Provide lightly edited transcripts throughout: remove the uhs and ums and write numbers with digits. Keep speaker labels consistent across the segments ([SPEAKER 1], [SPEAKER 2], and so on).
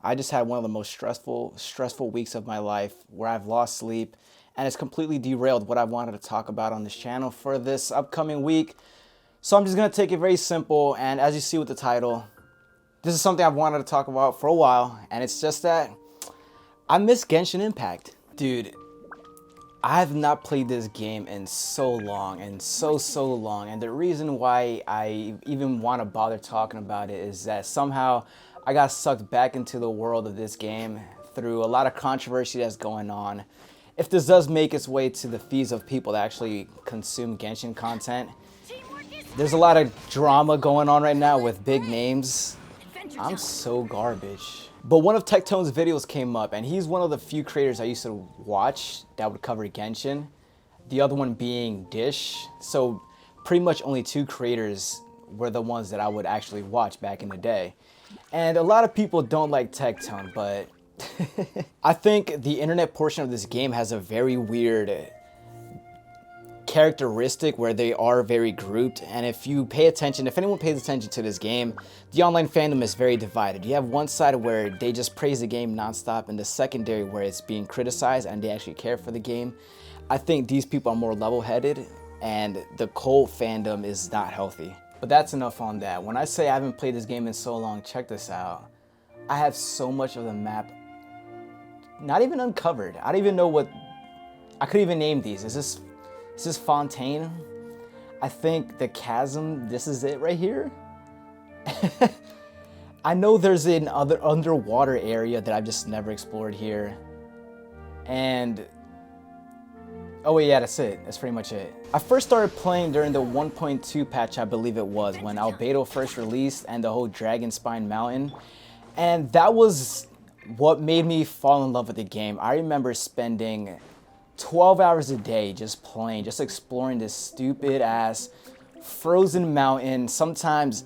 [SPEAKER 1] I just had one of the most stressful weeks of my life where I've lost sleep, and it's completely derailed what I wanted to talk about on this channel for this upcoming week. So I'm just gonna take it very simple, and as you see with the title, this is something I've wanted to talk about for a while, and it's just that I miss Genshin Impact. Dude, I have not played this game in so long, and so long, and the reason why I even want to bother talking about it is that somehow I got sucked back into the world of this game through a lot of controversy that's going on. If this does make its way to the feeds of people that actually consume Genshin content, there's a lot of drama going on right now with big names. I'm so garbage. But one of 𝙈𝙆𝙄𝘾's videos came up, and he's one of the few creators I used to watch that would cover Genshin. The other one being 𝙎𝙊𝘾. So pretty much only two creators were the ones that I would actually watch back in the day. And a lot of people don't like 𝙈𝙆𝙄𝘾, but I think the internet portion of this game has a very weird characteristic where they are very grouped, and if you pay attention, if anyone pays attention to this game, the online fandom is very divided. You have one side where they just praise the game nonstop, and the secondary where it's being criticized and they actually care for the game. I think these people are more level-headed, and the cult fandom is not healthy. But that's enough on that. When I say I haven't played this game in so long, check this out. I have so much of the map not even uncovered. I don't even know what I could even name these. Is this Fontaine? I think the chasm, this is it right here. I know there's an other underwater area that I've just never explored here. And oh wait, yeah, that's it. That's pretty much it. I first started playing during the 1.2 patch, I believe it was, when 𝙈𝙆𝘾 first released and the whole Dragon Spine Mountain. And that was what made me fall in love with the game. I remember spending 12 hours a day just playing, just exploring this stupid ass frozen mountain. Sometimes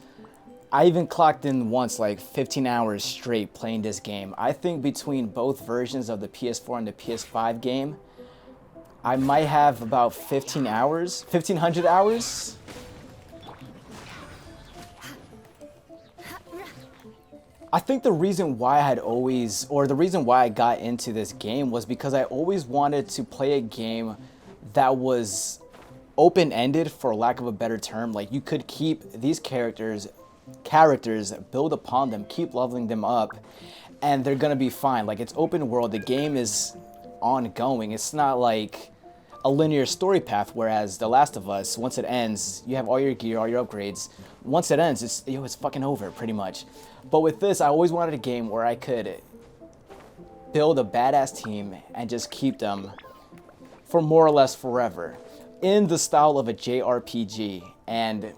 [SPEAKER 1] I even clocked in once like 15 hours straight playing this game. I think between both versions of the PS4 and the PS5 game, I might have about 1,500 hours. I think the reason why the reason why I got into this game was because I always wanted to play a game that was open-ended, for lack of a better term. Like, you could keep these characters, build upon them, keep leveling them up, and they're gonna be fine. Like, it's open world, the game is ongoing. It's not like a linear story path, whereas The Last of Us, once it ends, you have all your gear, all your upgrades. Once it ends, it's fucking over, pretty much. But with this, I always wanted a game where I could build a badass team and just keep them for more or less forever, in the style of a JRPG. And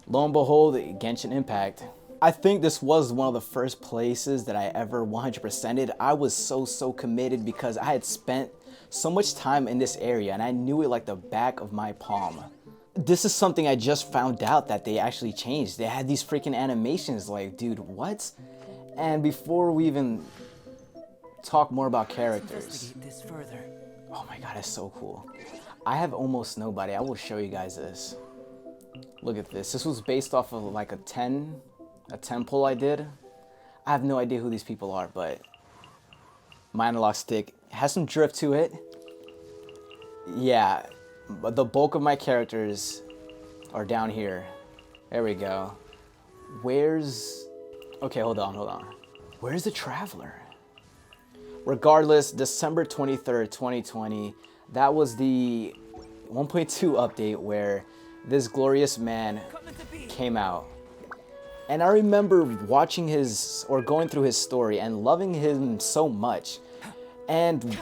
[SPEAKER 1] lo and behold, Genshin Impact. I think this was one of the first places that I ever 100%ed. I was so committed because I had spent so much time in this area and I knew it like the back of my palm. This is something I just found out that they actually changed. They had these freaking animations, like, dude, what? And before we even talk more about characters, oh my god, it's so cool. I have almost nobody. I will show you guys this. Look at this. This was based off of like a 10 pull I did. I have no idea who these people are, but my analog stick has some drift to it. Yeah, but the bulk of my characters are down here. There we go. Okay, hold on. Where's the Traveler? Regardless, December 23rd, 2020, that was the 1.2 update where this glorious man came out. And I remember watching going through his story and loving him so much. And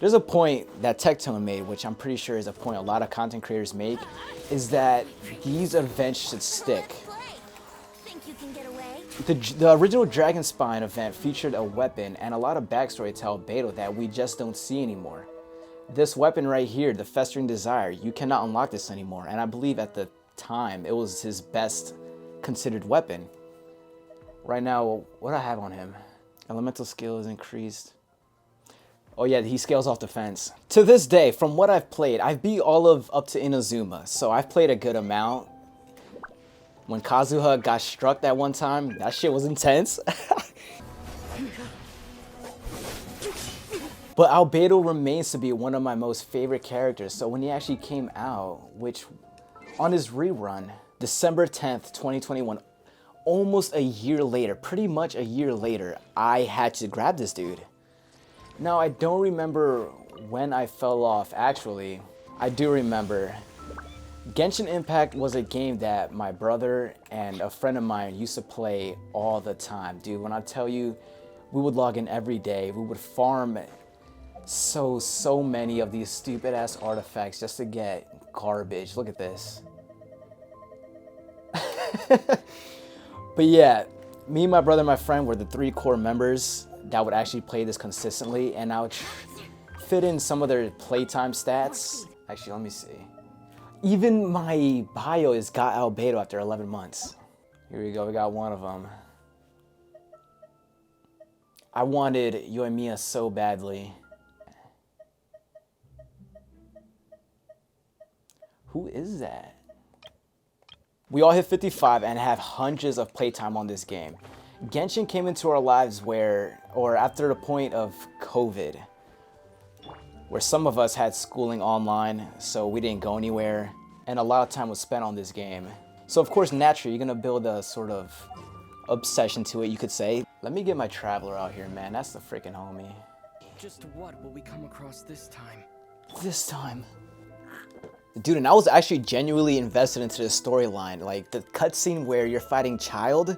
[SPEAKER 1] there's a point that 𝙈𝙆𝘾 made, which I'm pretty sure is a point a lot of content creators make, is that these events should stick. The original Dragon Spine event featured a weapon and a lot of backstory to 𝙈𝙆𝘾 that we just don't see anymore. This weapon right here, the Festering Desire, you cannot unlock this anymore, and I believe at the time it was his best considered weapon. Right now, what do I have on him? Elemental skill is increased. Oh yeah, he scales off defense. To this day, from what I've played, I've beat all of up to Inazuma, so I've played a good amount. When Kazuha got struck that one time, that shit was intense. But 𝙈𝙆𝘾 remains to be one of my most favorite characters. So when he actually came out, which on his rerun, December 10th, 2021, almost a year later, pretty much a year later, I had to grab this dude. Now, I don't remember when I fell off, actually. I do remember. Genshin Impact was a game that my brother and a friend of mine used to play all the time. Dude, when I tell you, we would log in every day. We would farm so many of these stupid ass artifacts just to get garbage. Look at this. But yeah, me, my brother, and my friend were the 3 core members that would actually play this consistently, and I would fit in some of their playtime stats. Actually, let me see. Even my bio is got 𝙈𝙆𝘾 after 11 months. Here we go, we got one of them. I wanted 𝙎𝘾𝙄𝘾 so badly. Who is that? We all hit 55 and have hundreds of playtime on this game. Genshin came into our lives after the point of COVID, where some of us had schooling online, so we didn't go anywhere, and a lot of time was spent on this game. So of course, naturally, you're gonna build a sort of obsession to it, you could say. Let me get my traveler out here, man. That's the freaking homie.
[SPEAKER 2] Just what will we come across this time?
[SPEAKER 1] This time. Dude, and I was actually genuinely invested into the storyline. Like, the cutscene where you're fighting Child,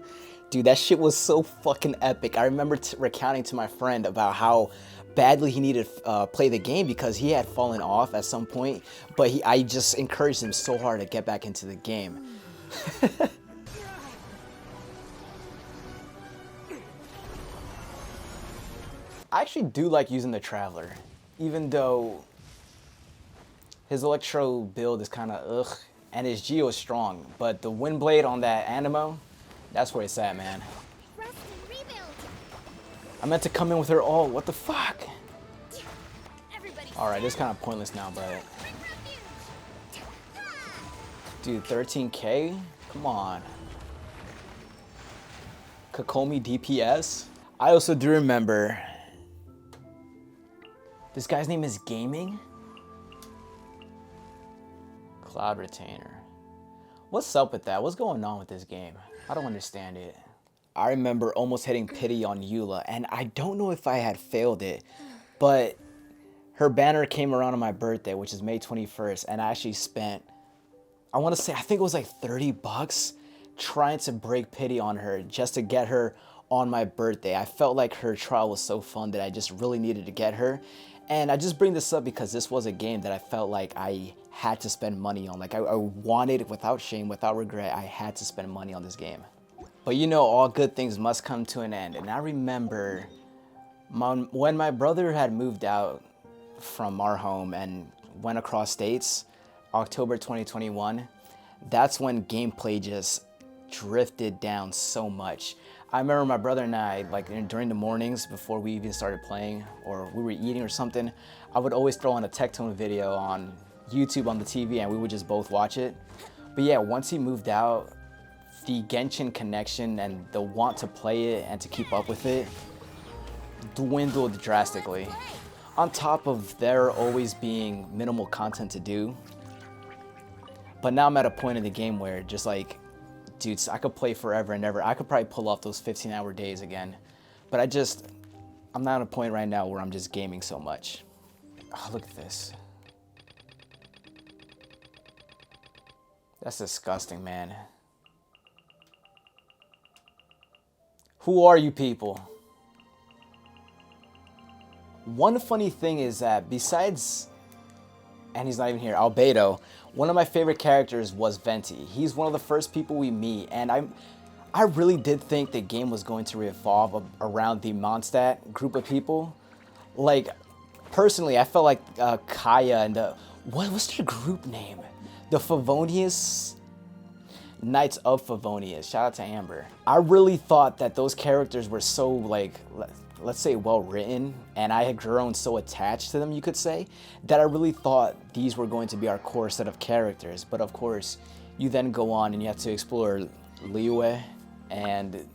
[SPEAKER 1] dude, that shit was so fucking epic. I remember recounting to my friend about how badly he needed to play the game because he had fallen off at some point, but I just encouraged him so hard to get back into the game. I actually do like using the Traveler, even though his Electro build is kind of ugh, and his Geo is strong, but the Wind Blade on that Animo, that's where it's at, man. I meant to come in with her ult, what the fuck? Alright, it's kind of pointless now, but... Dude, 13k? Come on. 𝙎𝘾 DPS? I also do remember... This guy's name is Gaming? Cloud Retainer. What's up with that? What's going on with this game? I don't understand it. I remember almost hitting pity on Eula, and I don't know if I had failed it, but her banner came around on my birthday, which is May 21st, and I actually spent, I want to say, I think it was like 30 bucks trying to break pity on her just to get her on my birthday. I felt like her trial was so fun that I just really needed to get her. And I just bring this up because this was a game that I felt like I had to spend money on. Like I wanted, without shame, without regret, I had to spend money on this game. But you know, all good things must come to an end. And I remember when my brother had moved out from our home and went across states, October 2021, that's when gameplay just drifted down so much. I remember my brother and I, like during the mornings before we even started playing or we were eating or something, I would always throw on a Tectone video on YouTube on the TV and we would just both watch it. But yeah, once he moved out, the Genshin connection and the want to play it and to keep up with it dwindled drastically. On top of there always being minimal content to do. But now I'm at a point in the game where just like, dude, I could play forever and ever. I could probably pull off those 15-hour days again. But I'm not at a point right now where I'm just gaming so much. Oh, look at this. That's disgusting, man. Who are you people? One funny thing is that besides, and he's not even here, 𝙈𝙆𝘾, one of my favorite characters was Venti. He's one of the first people we meet, and I really did think the game was going to revolve around the Mondstadt group of people. Like, personally, I felt like Kaya and what's their group name? The Favonius Knights of Favonius. Shout out to Amber. I really thought that those characters were so, like, let's say well written, and I had grown so attached to them, you could say, that I really thought these were going to be our core set of characters. But of course, you then go on and you have to explore 𝙈𝙆𝘾, and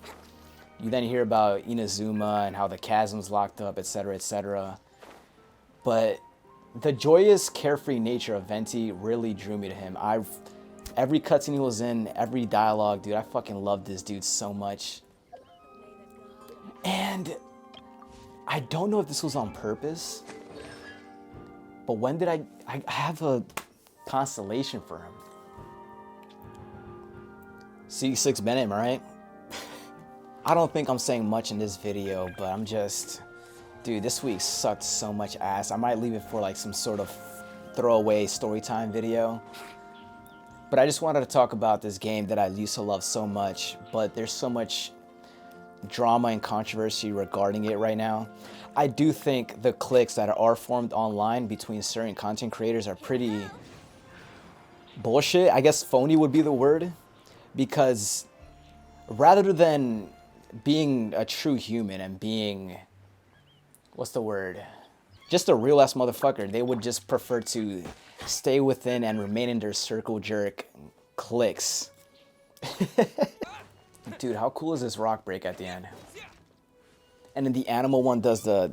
[SPEAKER 1] You then hear about Inazuma and how the chasm's locked up, etc., etc. But the joyous, carefree nature of Venti really drew me to him. Every cutscene he was in, every dialogue, dude, I fucking loved this dude so much. And I don't know if this was on purpose, but when did I have a constellation for him? C6 Bennett, am I right? I don't think I'm saying much in this video, but I'm just, dude, this week sucked so much ass. I might leave it for like some sort of throwaway story time video. But I just wanted to talk about this game that I used to love so much, but there's so much drama and controversy regarding it right now. I do think the cliques that are formed online between certain content creators are pretty bullshit. I guess phony would be the word, because rather than being a true human and being, what's the word, just a real ass motherfucker, they would just prefer to stay within and remain in their circle jerk cliques. Dude, how cool is this rock break at the end? And then the animal one does the...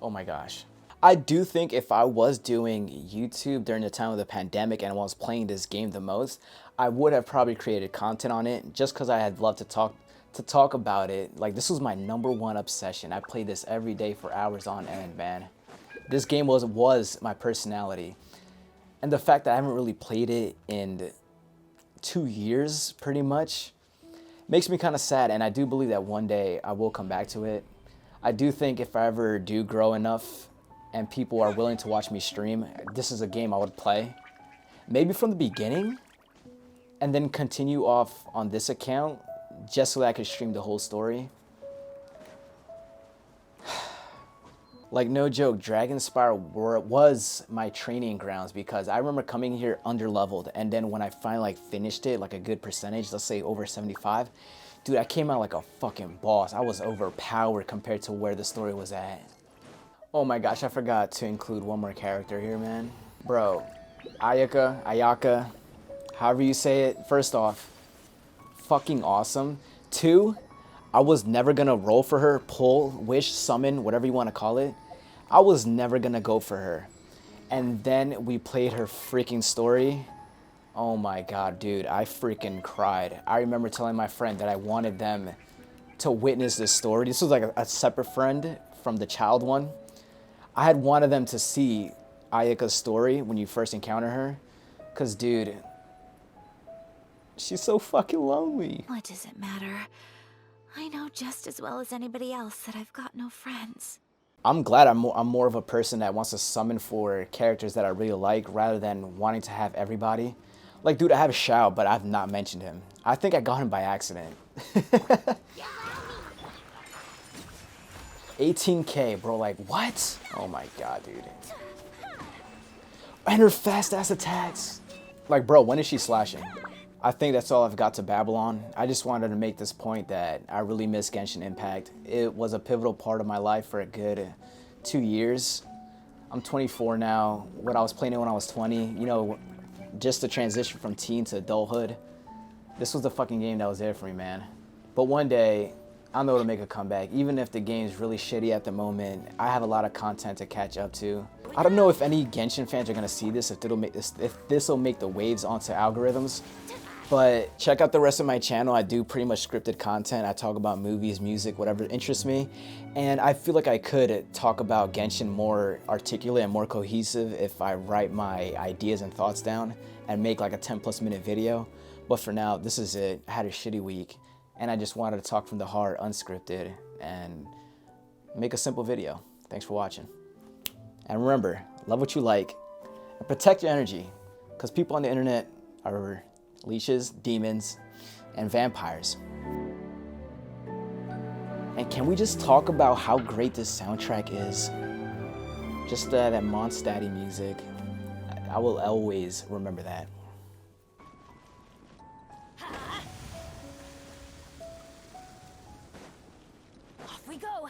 [SPEAKER 1] Oh my gosh. I do think if I was doing YouTube during the time of the pandemic and I was playing this game the most, I would have probably created content on it just because I had loved to talk about it. Like, this was my #1 obsession. I played this every day for hours on end, man. This game was my personality. And the fact that I haven't really played it in 2 years, pretty much, makes me kind of sad. And I do believe that one day I will come back to it. I do think if I ever do grow enough and people are willing to watch me stream, this is a game I would play. Maybe from the beginning, and then continue off on this account just so that I could stream the whole story. Like, no joke, Dragonspire was my training grounds, because I remember coming here underleveled, and then when I finally finished it, like a good percentage, let's say over 75, dude, I came out like a fucking boss. I was overpowered compared to where the story was at. Oh my gosh, I forgot to include one more character here, man. Bro, Ayaka, however you say it, first off, fucking awesome. 2, I was never gonna roll for her, pull, wish, summon, whatever you want to call it. I was never gonna go for her. And then we played her freaking story. Oh my god, dude, I freaking cried. I remember telling my friend that I wanted them to witness this story. This was like a separate friend from the child one. I had wanted them to see Ayaka's story when you first encounter her. Cause dude, she's so fucking lonely.
[SPEAKER 3] What does it matter? I know just as well as anybody else that I've got no friends.
[SPEAKER 1] I'm glad I'm more of a person that wants to summon for characters that I really like rather than wanting to have everybody. Like, dude, I have Xiao, but I've not mentioned him. I think I got him by accident. 18K, bro, like, what? Oh my god, dude. And her fast-ass attacks. Like, bro, when is she slashing? I think that's all I've got to babble on. I just wanted to make this point that I really miss Genshin Impact. It was a pivotal part of my life for a good 2 years. I'm 24 now. When I was playing it when I was 20, you know, just the transition from teen to adulthood. This was the fucking game that was there for me, man. But one day, I'll know to make a comeback. Even if the game's really shitty at the moment, I have a lot of content to catch up to. I don't know if any Genshin fans are gonna see this, if this will make the waves onto algorithms. But check out the rest of my channel. I do pretty much scripted content. I talk about movies, music, whatever interests me. And I feel like I could talk about Genshin more articulate and more cohesive if I write my ideas and thoughts down and make like a 10+ minute video. But for now, this is it. I had a shitty week and I just wanted to talk from the heart, unscripted, and make a simple video. Thanks for watching. And remember, love what you like and protect your energy, because people on the internet are leeches, demons, and vampires. And can we just talk about how great this soundtrack is? Just that Mondstadt music. I will always remember that.
[SPEAKER 3] Off we go!